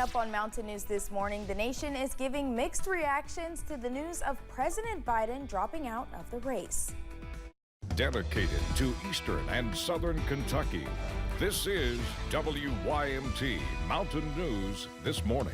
Up on Mountain News this morning, the nation is giving mixed reactions to the news of President Biden dropping out of the race. Dedicated to Eastern and Southern Kentucky, this is WYMT Mountain News this morning.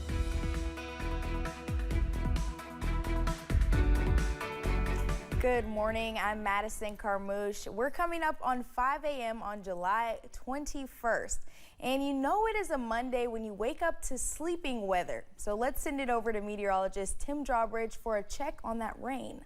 Good morning, I'm Madison Carmouche. We're coming up on 5 a.m. on July 21st. And you know it is a Monday when you wake up to sleeping weather. So let's send it over to meteorologist Tim Drawbridge for a check on that rain.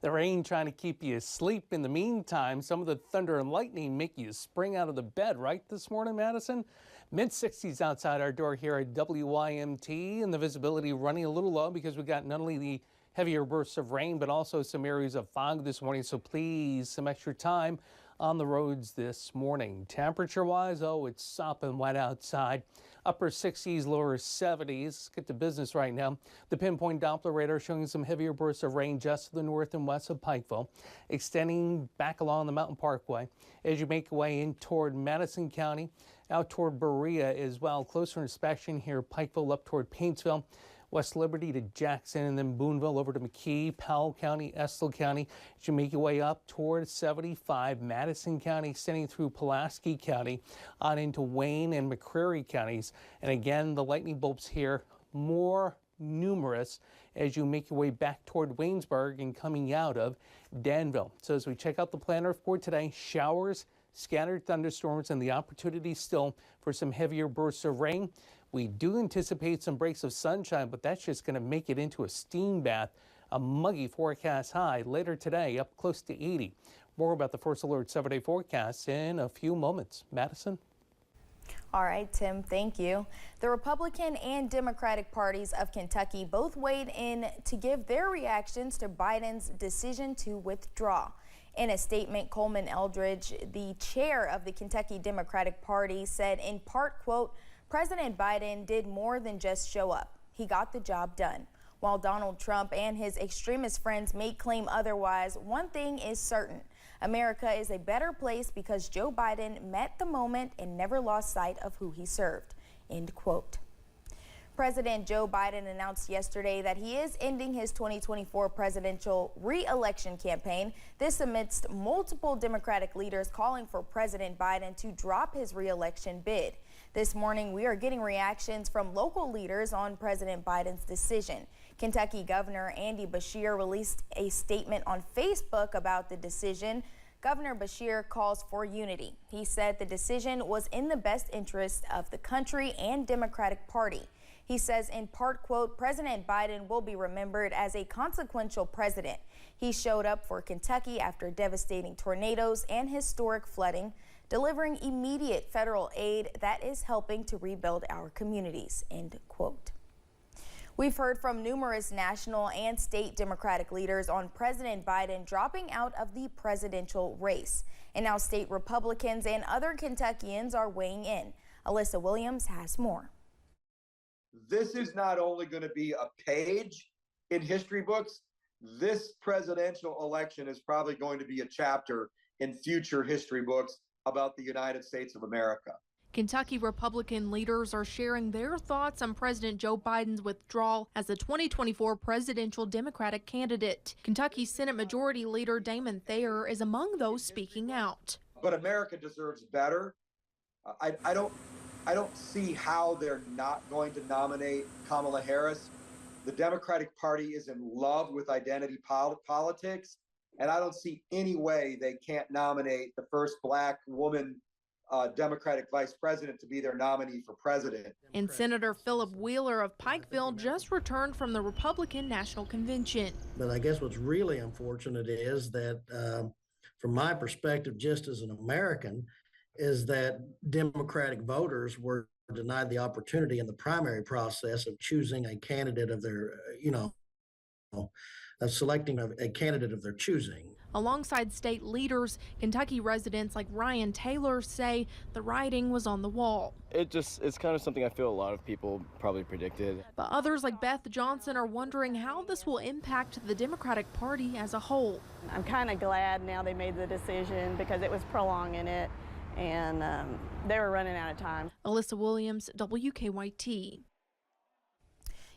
The rain trying to keep you asleep. In the meantime, some of the thunder and lightning make you spring out of the bed, right, this morning, Madison? Mid-60s outside our door here at WYMT, and the visibility running a little low because we got not only the heavier bursts of rain, but also some areas of fog this morning. So please, some extra time on the roads this morning. Temperature-wise, oh, it's sopping wet outside. Upper 60s, lower 70s. Let's get to business right now. The pinpoint Doppler radar showing some heavier bursts of rain just to the north and west of Pikeville, extending back along the Mountain Parkway as you make your way in toward Madison County, out toward Berea as well. Closer inspection here, Pikeville up toward Paintsville, West Liberty to Jackson, and then Boonville over to McKee, Powell County, Estill County. As you make your way up toward 75, Madison County, extending through Pulaski County on into Wayne and McCreary counties. And again, the lightning bolts here more numerous as you make your way back toward Waynesburg and coming out of Danville. So as we check out the planner for today, showers, scattered thunderstorms, and the opportunity still for some heavier bursts of rain. We do anticipate some breaks of sunshine, but that's just going to make it into a steam bath. A muggy forecast high later today, up close to 80. More about the First Alert 7-day forecast in a few moments. Madison? All right, Tim, thank you. The Republican and Democratic parties of Kentucky both weighed in to give their reactions to Biden's decision to withdraw. In a statement, Coleman Eldridge, the chair of the Kentucky Democratic Party, said in part, quote, President Biden did more than just show up. He got the job done. While Donald Trump and his extremist friends may claim otherwise, one thing is certain. America is a better place because Joe Biden met the moment and never lost sight of who he served. End quote. President Joe Biden announced yesterday that he is ending his 2024 presidential re-election campaign. This amidst multiple Democratic leaders calling for President Biden to drop his re-election bid. This morning, we are getting reactions from local leaders on President Biden's decision. Kentucky Governor Andy Beshear released a statement on Facebook about the decision. Governor Beshear calls for unity. He said the decision was in the best interest of the country and Democratic Party. He says in part, quote, President Biden will be remembered as a consequential president. He showed up for Kentucky after devastating tornadoes and historic flooding, delivering immediate federal aid that is helping to rebuild our communities, end quote. We've heard from numerous national and state Democratic leaders on President Biden dropping out of the presidential race. And now state Republicans and other Kentuckians are weighing in. Alyssa Williams has more. This is not only going to be a page in history books, this presidential election is probably going to be a chapter in future history books about the United States of America. Kentucky Republican leaders are sharing their thoughts on President Joe Biden's withdrawal as the 2024 presidential Democratic candidate. Kentucky Senate Majority Leader Damon Thayer is among those speaking out. But America deserves better. I don't see how they're not going to nominate Kamala Harris. The Democratic Party is in love with identity politics, and I don't see any way they can't nominate the first black woman Democratic vice president to be their nominee for president. And Senator Philip Wheeler of Pikeville just returned from the Republican National Convention. But I guess what's really unfortunate is that, from my perspective, just as an American, is that Democratic voters were denied the opportunity in the primary process of choosing a candidate of their, of selecting a candidate of their choosing. Alongside state leaders, Kentucky residents like Ryan Taylor say the writing was on the wall. It's kind of something I feel a lot of people probably predicted. But others like Beth Johnson are wondering how this will impact the Democratic Party as a whole. I'm kind of glad now they made the decision because it was prolonging it. and they were running out of time. Alyssa Williams, WKYT.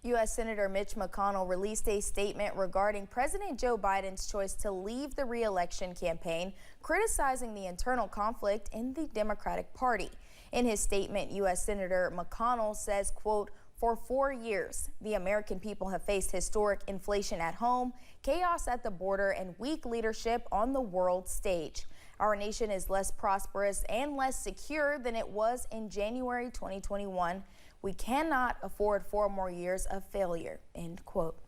U.S. Senator Mitch McConnell released a statement regarding President Joe Biden's choice to leave the re-election campaign, criticizing the internal conflict in the Democratic Party. In his statement, U.S. Senator McConnell says, quote, "For 4 years, the American people have faced historic inflation at home, chaos at the border, and weak leadership on the world stage. Our nation is less prosperous and less secure than it was in January 2021. We cannot afford 4 more years of failure," end quote.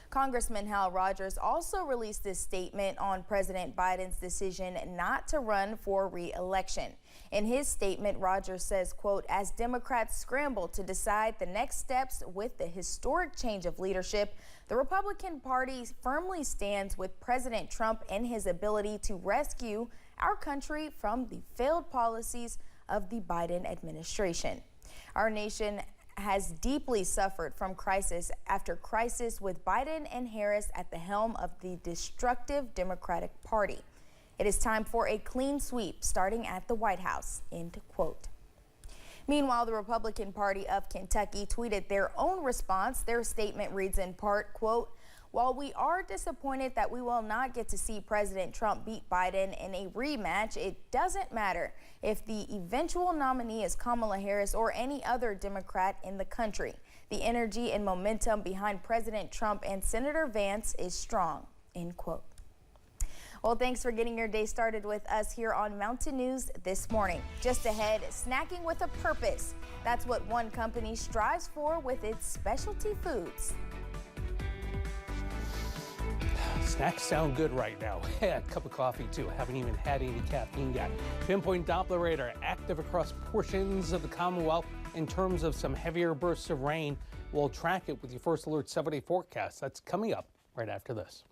Congressman Hal Rogers also released this statement on President Biden's decision not to run for re-election. In his statement, Rogers says, quote, "As Democrats scramble to decide the next steps with the historic change of leadership, the Republican Party firmly stands with President Trump and his ability to rescue our country from the failed policies of the Biden administration. Our nation has deeply suffered from crisis after crisis with Biden and Harris at the helm of the destructive Democratic Party. It is time for a clean sweep starting at the White House," end quote. Meanwhile, the Republican Party of Kentucky tweeted their own response. Their statement reads in part, quote, "While we are disappointed that we will not get to see President Trump beat Biden in a rematch, it doesn't matter if the eventual nominee is Kamala Harris or any other Democrat in the country. The energy and momentum behind President Trump and Senator Vance is strong," end quote. Well, thanks for getting your day started with us here on Mountain News this morning. Just ahead, snacking with a purpose. That's what one company strives for with its specialty foods. Snacks sound good right now. A cup of coffee too. I haven't even had any caffeine yet. Pinpoint Doppler radar active across portions of the Commonwealth in terms of some heavier bursts of rain. We'll track it with your First Alert 7-day forecast. That's coming up right after this.